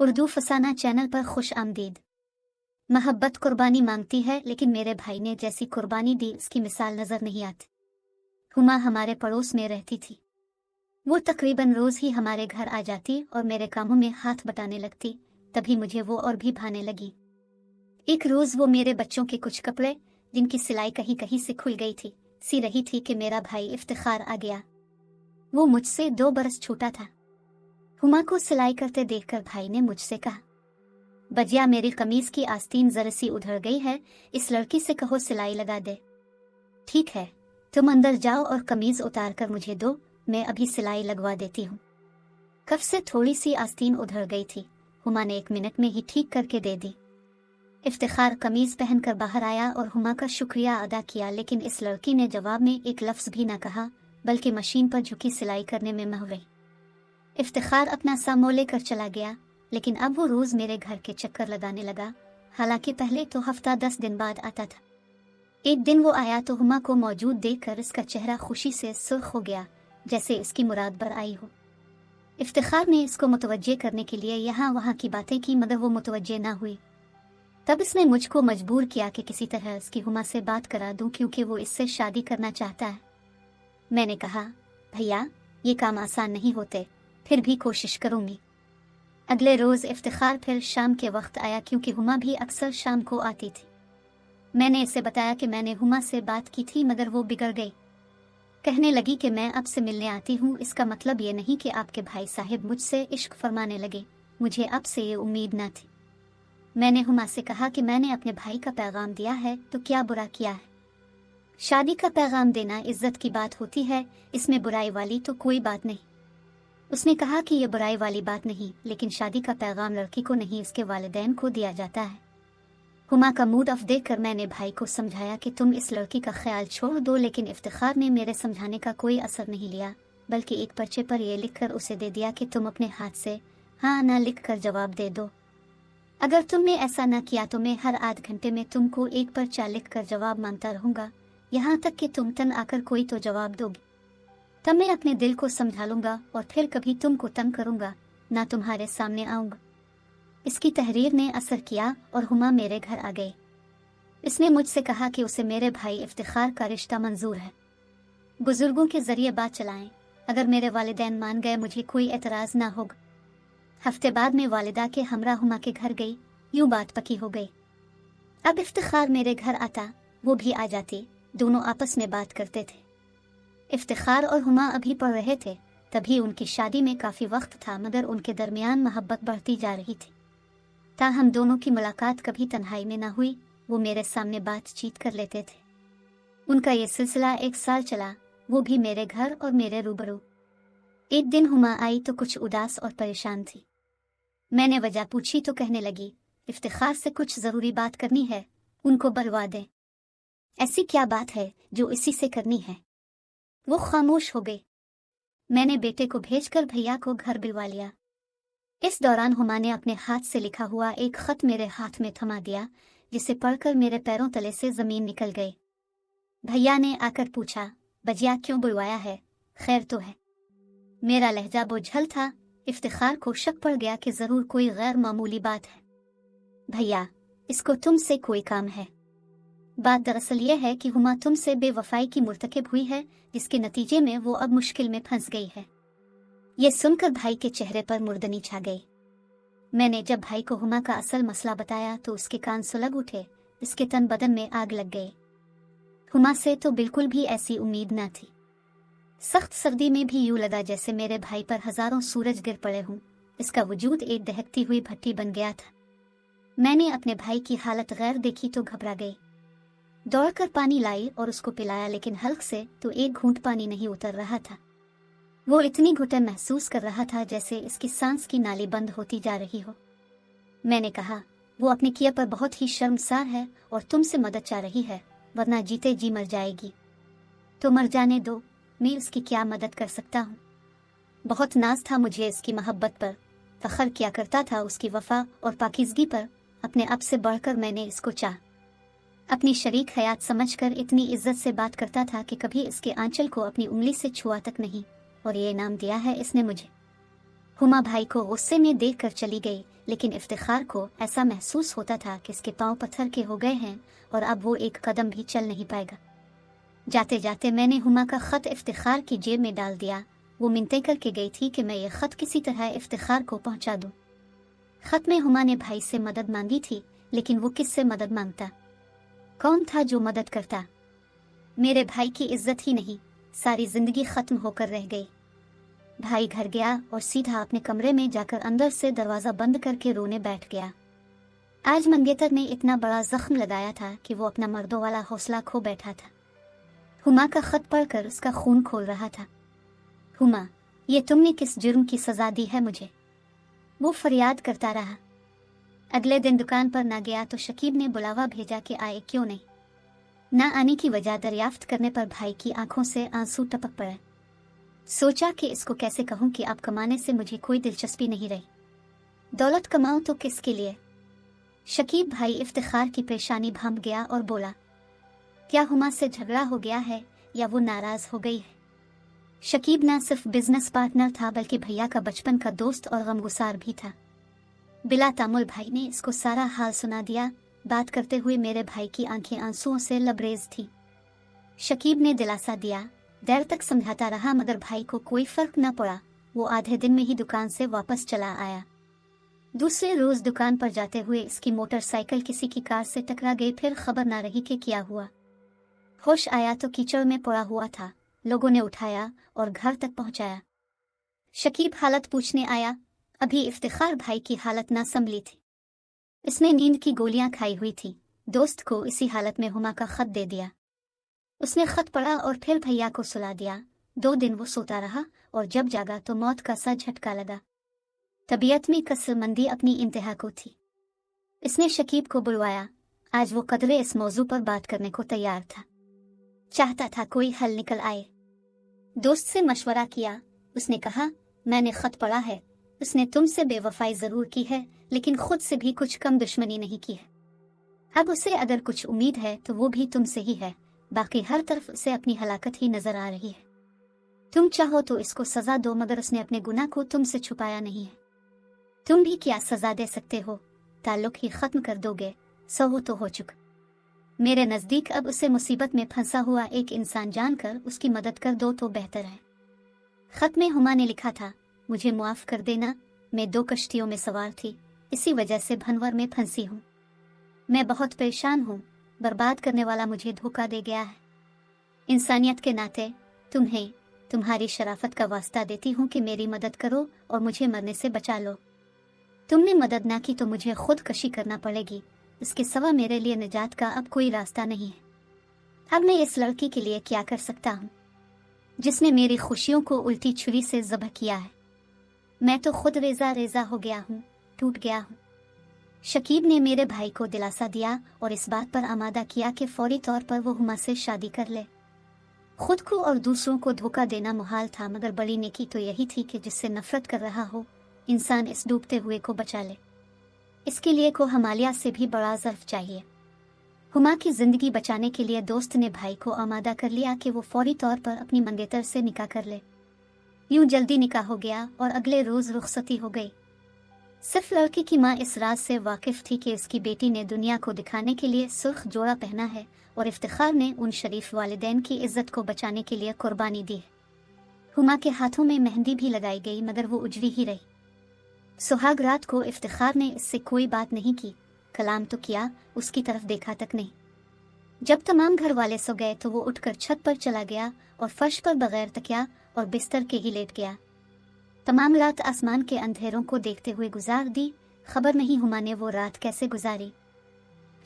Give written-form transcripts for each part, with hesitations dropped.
उर्दू फसाना channel पर खुश आमदीद। मोहब्बत कुर्बानी मांगती है, लेकिन मेरे भाई ने जैसी कुर्बानी दी इसकी मिसाल नजर नहीं आती। हुमा हमारे पड़ोस में रहती थी। वो तकरीबन रोज ही हमारे घर आ जाती और मेरे कामों में हाथ बटाने लगती। तभी मुझे वो और भी भाने लगी। एक रोज वो मेरे बच्चों के कुछ कपड़े, जिनकी सिलाई कहीं कहीं से खुल गई थी, सी रही थी कि मेरा भाई इफ्तिखार आ गया। वो मुझसे 2 बरस छोटा था। हुमा को सिलाई करते देखकर भाई ने मुझसे कहा, बजिया मेरी कमीज की आस्तीन जरा सी उधड़ गई है, इस लड़की से कहो सिलाई लगा दे। ठीक है, तुम अंदर जाओ और कमीज उतार कर मुझे दो, मैं अभी सिलाई लगवा देती हूँ। कफ से थोड़ी सी आस्तीन उधड़ गई थी, हुमा ने 1 मिनट में ही ठीक करके दे दी। इफ्तिखार कमीज पहनकर बाहर आया और हुमा का शुक्रिया अदा किया, लेकिन इस लड़की ने जवाब में एक लफ्ज भी न कहा, बल्कि मशीन पर झुकी सिलाई करने में मह गई। इफ्तिखार अपना सामो लेकर चला गया, लेकिन अब वो रोज मेरे घर के चक्कर लगाने लगा। हालांकि पहले तो हफ्ता 10 दिन बाद आता था। एक दिन वो आया तो हुमा को मौजूद देखकर इसका चेहरा खुशी से सुर्ख हो गया, जैसे इसकी मुराद बर आई हो। इफ्तिखार ने इसको मुतवज्जे करने के लिए यहाँ वहाँ की बातें की, मगर वो मुतवज्जे ना हुई। तब इसने मुझको मजबूर किया कि किसी तरह इसकी हुमा से बात करा दूं, क्योंकि वो इससे शादी करना चाहता है। मैंने कहा, भैया ये काम आसान नहीं होते, फिर भी कोशिश करूंगी। अगले रोज इफ्तिखार फिर शाम के वक्त आया, क्योंकि हुमा भी अक्सर शाम को आती थी। मैंने इसे बताया कि मैंने हुमा से बात की थी, मगर वो बिगड़ गई। कहने लगी कि मैं अब से मिलने आती हूँ, इसका मतलब ये नहीं कि आपके भाई साहिब मुझसे इश्क फरमाने लगे। मुझे अब से ये उम्मीद न थी। मैंने हुमा से कहा कि मैंने अपने भाई का पैगाम दिया है तो क्या बुरा किया है। शादी का पैगाम देना इज्जत की बात होती है, इसमें बुराई वाली तो कोई बात नहीं। उसने कहा कि यह बुराई वाली बात नहीं, लेकिन शादी का पैगाम लड़की को नहीं, इसके वालिदैन को दिया जाता है। हुमा का मूड ऑफ देखकर मैंने भाई को समझाया कि तुम इस लड़की का ख्याल छोड़ दो, लेकिन इफ्तिखार ने मेरे समझाने का कोई असर नहीं लिया, बल्कि एक पर्चे पर यह लिखकर उसे दे दिया कि तुम अपने हाथ से हाँ ना लिख कर जवाब दे दो। अगर तुमने ऐसा न किया तो मैं हर आध घंटे में तुमको एक पर्चा लिख कर जवाब मांगता रहूंगा, यहाँ तक कि तुम तन आकर कोई तो जवाब दोगी। तब मैं अपने दिल को समझा लूंगा और फिर कभी तुमको तंग करूंगा ना, तुम्हारे सामने आऊंगा। इसकी तहरीर ने असर किया और हुमा मेरे घर आ गई। इसने मुझसे कहा कि उसे मेरे भाई इफ्तिखार का रिश्ता मंजूर है। बुजुर्गों के जरिए बात चलाएं, अगर मेरे वालिदैन मान गए मुझे कोई एतराज ना होगा। हफ्ते बाद में वालिदा के हमरा हुमा के घर गई, यूं बात पकी हो गई। अब इफ्तिखार मेरे घर आता, वो भी आ जाती, दोनों आपस में बात करते थे। इफ्तिखार और हुमा अभी पढ़ रहे थे, तभी उनकी शादी में काफी वक्त था, मगर उनके दरमियान मोहब्बत बढ़ती जा रही थी। ताहम दोनों की मुलाकात कभी तन्हाई में न हुई, वो मेरे सामने बातचीत कर लेते थे। उनका ये सिलसिला 1 साल चला, वो भी मेरे घर और मेरे रूबरू। एक दिन हुमा आई तो कुछ उदास और परेशान थी। मैंने वजह पूछी तो कहने लगी, इफ्तिखार से कुछ जरूरी बात करनी है, उनको बुलवा दें। ऐसी क्या बात है जो इसी से करनी है? वो खामोश हो गई। मैंने बेटे को भेजकर भैया को घर बुलवा लिया। इस दौरान हुमा ने अपने हाथ से लिखा हुआ एक खत मेरे हाथ में थमा दिया, जिसे पढ़कर मेरे पैरों तले से जमीन निकल गई। भैया ने आकर पूछा, बजिया क्यों बुलवाया है, खैर तो है? मेरा लहजा बोझल था। इफ्तिखार को शक पड़ गया कि जरूर कोई गैर मामूली बात है। भैया, इसको तुमसे कोई काम है। बात दरअसल यह है कि हुमा तुमसे बेवफाई की मुर्तकिब हुई है, जिसके नतीजे में वो अब मुश्किल में फंस गई है। ये सुनकर भाई के चेहरे पर मुर्दनी छा गई। मैंने जब भाई को हुमा का असल मसला बताया तो उसके कान सुलग उठे, इसके तन बदन में आग लग गई। हुमा से तो बिल्कुल भी ऐसी उम्मीद न थी। सख्त सर्दी में भी यूं लगा जैसे मेरे भाई पर हजारों सूरज गिर पड़े हों। इसका वजूद एक दहकती हुई भट्टी बन गया था। मैंने अपने भाई की हालत गैर देखी तो घबरा गई। दौड़कर पानी लाई और उसको पिलाया, लेकिन हल्क से तो एक घूंट पानी नहीं उतर रहा था। वो इतनी घुटन महसूस कर रहा था जैसे इसकी सांस की नाली बंद होती जा रही हो। मैंने कहा, वो अपने किए पर बहुत ही शर्मसार है और तुमसे मदद चाह रही है, वरना जीते जी मर जाएगी। तो मर जाने दो, मैं उसकी क्या मदद कर सकता हूँ। बहुत नाज था मुझे इसकी मोहब्बत पर, फख्र किया करता था उसकी वफा और पाकीज़गी पर। अपने आप से बढ़कर मैंने इसको चाहा। अपनी शरीक हयात समझकर इतनी इज्जत से बात करता था कि कभी इसके आंचल को अपनी उंगली से छुआ तक नहीं, और ये इनाम दिया है इसने मुझे। हुमा भाई को गुस्से में देख कर चली गई, लेकिन इफ्तिखार को ऐसा महसूस होता था कि इसके पांव पत्थर के हो गए हैं और अब वो एक कदम भी चल नहीं पाएगा। जाते जाते मैंने हुमा का ख़त इफ्तिखार की जेब में डाल दिया। वो मिन्नतें करके गई थी कि मैं ये ख़त किसी तरह इफ्तिखार को पहुंचा दूं। ख़त में हुमा ने भाई से मदद मांगी थी, लेकिन वो किससे मदद मांगता? कौन था जो मदद करता? मेरे भाई की इज्जत ही नहीं, सारी जिंदगी खत्म होकर रह गई। भाई घर गया और सीधा अपने कमरे में जाकर अंदर से दरवाजा बंद करके रोने बैठ गया। आज मंगेतर ने इतना बड़ा जख्म लगाया था कि वो अपना मर्दों वाला हौसला खो बैठा था। हुमा का खत पढ़कर उसका खून खोल रहा था। हुमा, ये तुमने किस जुर्म की सजा दी है मुझे? वो फरियाद करता रहा। अगले दिन दुकान पर ना गया तो शकीब ने बुलावा भेजा कि आए क्यों नहीं। ना आने की वजह दरियाफ्त करने पर भाई की आंखों से आंसू टपक पड़े। सोचा कि इसको कैसे कहूं कि अब कमाने से मुझे कोई दिलचस्पी नहीं रही। दौलत कमाऊं तो किसके लिए? शकीब भाई इफ्तिखार की परेशानी भांप गया और बोला, क्या हुमा से झगड़ा हो गया है या वो नाराज हो गई है? शकीब ना सिर्फ बिजनेस पार्टनर था बल्कि भैया का बचपन का दोस्त और गमगुसार भी था। बिला तामुल भाई ने इसको सारा हाल सुना दिया। बात करते हुए मेरे भाई की आंखें आंसुओं से लबरेज थी। शकीब ने दिलासा दिया। देर तक समझाता रहा मगर भाई को कोई फर्क न पड़ा। वो आधे दिन में ही दुकान से वापस चला आया। दूसरे रोज दुकान पर जाते हुए इसकी मोटरसाइकिल किसी की कार से टकरा गई। फिर खबर ना रही कि क्या हुआ। होश आया तो कीचड़ में पड़ा हुआ था। लोगों ने उठाया और घर तक पहुंचाया। शकीब हालत पूछने आया। अभी इफ्तिखार भाई की हालत ना संभली थी। इसने नींद की गोलियां खाई हुई थी। दोस्त को इसी हालत में हुमा का खत दे दिया। उसने खत पढ़ा और फिर भैया को सुला दिया। 2 दिन वो सोता रहा और जब जागा तो मौत का सा झटका लगा। तबीयत में कसरमंदी अपनी इंतहा को थी। इसने शकीब को बुलवाया। आज वो कदरे इस मौजू पर बात करने को तैयार था। चाहता था कोई हल निकल आए। दोस्त से मशवरा किया। उसने कहा, मैंने खत पढ़ा है। उसने तुमसे बेवफाई जरूर की है लेकिन खुद से भी कुछ कम दुश्मनी नहीं की है। अब उसे अगर कुछ उम्मीद है तो वो भी तुमसे ही है। बाकी हर तरफ उसे अपनी हलाकत ही नजर आ रही है। तुम चाहो तो इसको सजा दो मगर उसने अपने गुनाह को तुमसे छुपाया नहीं है। तुम भी क्या सजा दे सकते हो? ताल्लुक ही खत्म कर दोगे। सो तो हो चुका। मेरे नजदीक अब उसे मुसीबत में फंसा हुआ एक इंसान जानकर उसकी मदद कर दो तो बेहतर है। खत में हुमा ने लिखा था, मुझे मुआफ कर देना। मैं 2 कश्तियों में सवार थी, इसी वजह से भनवर में फंसी हूँ। मैं बहुत परेशान हूँ। बर्बाद करने वाला मुझे धोखा दे गया है। इंसानियत के नाते तुम्हें तुम्हारी शराफत का वास्ता देती हूँ कि मेरी मदद करो और मुझे मरने से बचा लो। तुमने मदद ना की तो मुझे खुद कशी करना पड़ेगी। इसके सिवा मेरे लिए निजात का अब कोई रास्ता नहीं है। अब मैं इस लड़की के लिए क्या कर सकता हूँ जिसने मेरी खुशियों को उल्टी छुरी से ज़ब्ह किया है? मैं तो खुद रेजा रेजा हो गया हूँ, टूट गया हूँ। शकीब ने मेरे भाई को दिलासा दिया और इस बात पर आमादा किया कि फौरी तौर पर वो हुमा से शादी कर ले। खुद को और दूसरों को धोखा देना मुहाल था मगर बड़ी नेकी तो यही थी कि जिससे नफरत कर रहा हो इंसान इस डूबते हुए को बचा ले। इसके लिए को हमालिया से भी बड़ा ज़र्फ चाहिए। हुमा की जिंदगी बचाने के लिए दोस्त ने भाई को आमादा कर लिया कि वो फौरी तौर पर अपनी मंगेतर से निकाह कर ले। यूं जल्दी निकाह हो गया और अगले रोज रुखसती हो गई। सिर्फ लड़की की माँ इस राज से वाकिफ थी कि उसकी बेटी ने दुनिया को दिखाने के लिए सुर्ख जोड़ा पहना है और इफ्तिखार ने उन शरीफ वालिदैन की इज्जत को बचाने के लिए कुर्बानी दी है। हुमा के हाथों में मेहंदी भी लगाई गई मगर वो उजड़ी ही रही। सुहाग रात को इफ्तिखार ने इससे कोई बात नहीं की। कलाम तो किया, उसकी तरफ देखा तक नहीं। जब तमाम घर वाले सो गए तो वो उठकर छत पर चला गया और फर्श पर बगैर तकिया और बिस्तर के ही लेट गया। तमाम रात आसमान के अंधेरों को देखते हुए गुजार दी। खबर नहीं हुमा ने वो रात कैसे गुजारी।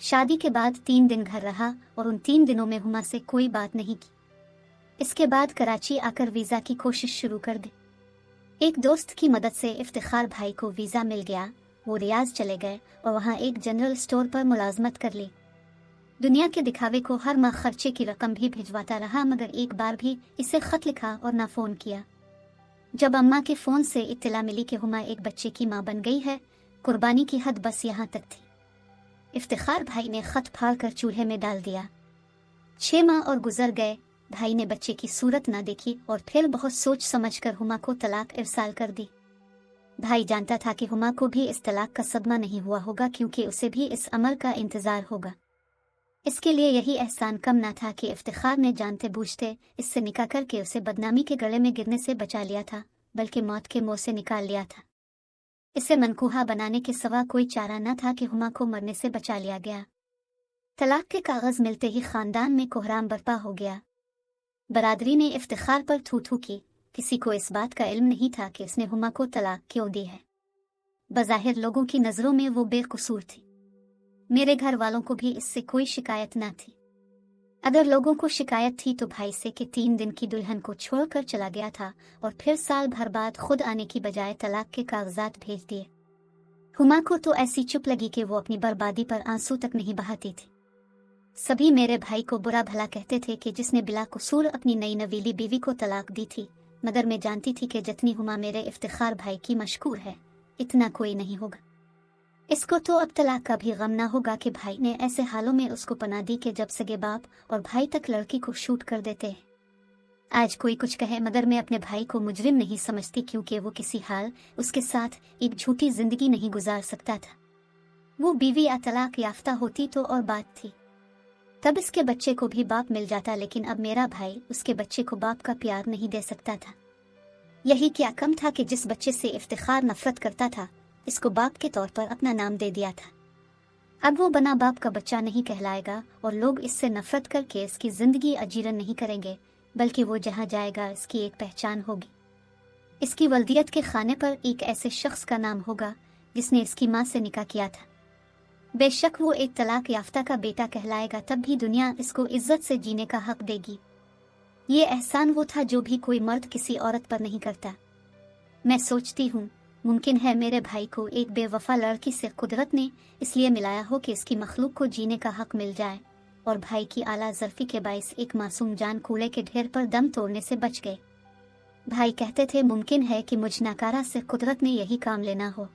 शादी के बाद 3 दिन घर रहा और उन 3 दिनों में हुमा से कोई बात नहीं की। इसके बाद कराची आकर वीज़ा की कोशिश शुरू कर दी। एक दोस्त की मदद से इफ्तिखार भाई को वीज़ा मिल गया। वो रियाज चले गए और वहाँ एक जनरल स्टोर पर मुलाजमत कर ली। दुनिया के दिखावे को हर माह खर्चे की रकम भी भिजवाता रहा मगर एक बार भी इसे खत लिखा और ना फ़ोन किया। जब अम्मा के फ़ोन से इत्तला मिली कि हुमा एक बच्चे की माँ बन गई है, कुर्बानी की हद बस यहाँ तक थी। इफ्तिखार भाई ने खत फाड़ कर चूल्हे में डाल दिया। 6 माह और गुजर गए। भाई ने बच्चे की सूरत ना देखी और फिर बहुत सोच समझकर हुमा को तलाक इरसाल कर दी। भाई जानता था कि हुमा को भी इस तलाक का सदमा नहीं हुआ होगा, क्योंकि उसे भी इस अमल का इंतजार होगा। इसके लिए यही एहसान कम ना था कि इफ्तिखार ने जानते बूझते इससे निकाह करके उसे बदनामी के गले में गिरने से बचा लिया था, बल्कि मौत के मुंह से निकाल लिया था। इसे मनकूहा बनाने के सिवा कोई चारा न था कि हुमा को मरने से बचा लिया गया। तलाक के कागज मिलते ही खानदान में कोहराम बर्पा हो गया। बरादरी ने इफ्तिखार पर थू थू की। किसी को इस बात का इल्म नहीं था कि उसने हुमा को तलाक क्यों दी है। बज़ाहिर लोगों की नज़रों में वो बेकसूर थी। मेरे घर वालों को भी इससे कोई शिकायत न थी। अगर लोगों को शिकायत थी तो भाई से कि 3 दिन की दुल्हन को छोड़कर चला गया था और फिर साल भर बाद खुद आने की बजाय तलाक के कागजात भेज दिए। हुमा को तो ऐसी चुप लगी कि वो अपनी बर्बादी पर आंसू तक नहीं बहाती थी। सभी मेरे भाई को बुरा भला कहते थे कि जिसने बिला कसूर अपनी नई नवीली बीवी को तलाक दी थी, मगर मैं जानती थी कि जितनी हुमा मेरे इफ्तिखार भाई की मशकूर है, इतना कोई नहीं होगा। इसको तो अब तलाक का भी गम ना होगा कि भाई ने ऐसे हालों में उसको पनाह दी कि जब सगे बाप और भाई तक लड़की को शूट कर देते हैं। आज कोई कुछ कहे, मगर मैं अपने भाई को मुजरिम नहीं समझती, क्योंकि वो किसी हाल उसके साथ एक झूठी जिंदगी नहीं गुजार सकता था। वो बीवी या तलाक याफ्ता होती तो और बात थी, तब इसके बच्चे को भी बाप मिल जाता, लेकिन अब मेरा भाई उसके बच्चे को बाप का प्यार नहीं दे सकता था। यही क्या कम था कि जिस बच्चे से इफ्तिखार नफरत करता था, इसको बाप के तौर पर अपना नाम दे दिया था। अब वो बना बाप का बच्चा नहीं कहलाएगा और लोग इससे नफरत करके इसकी जिंदगी अजीरन नहीं करेंगे, बल्कि वो जहाँ जाएगा इसकी एक पहचान होगी। इसकी वल्दियत के खाने पर एक ऐसे शख्स का नाम होगा जिसने इसकी माँ से निकाह किया था। बेशक वो एक तलाक याफ्ता का बेटा कहलाएगा, तब भी दुनिया इसको इज्जत से जीने का हक देगी। ये एहसान वो था जो भी कोई मर्द किसी औरत पर नहीं करता। मैं सोचती हूँ मुमकिन है मेरे भाई को एक बेवफा लड़की से कुदरत ने इसलिए मिलाया हो कि इसकी मखलूक को जीने का हक मिल जाए, और भाई की आला ज़र्फी के बाइस एक मासूम जान कूड़े के ढेर पर दम तोड़ने से बच गए। भाई कहते थे मुमकिन है कि मुझ नाकारा से कुदरत ने यही काम लेना हो।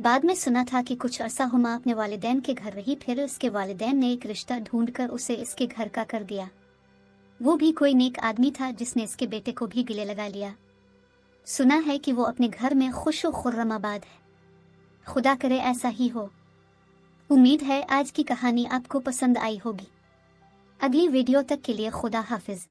बाद में सुना था कि कुछ अरसा हुमा अपने वालिदैन के घर रही, फिर उसके वालिदैन ने एक रिश्ता ढूंढकर उसे इसके घर का कर दिया। वो भी कोई नेक आदमी था जिसने इसके बेटे को भी गले लगा लिया। सुना है कि वो अपने घर में खुश व खुर्रम आबाद है। खुदा करे ऐसा ही हो। उम्मीद है आज की कहानी आपको पसंद आई होगी। अगली वीडियो तक के लिए खुदा हाफिज।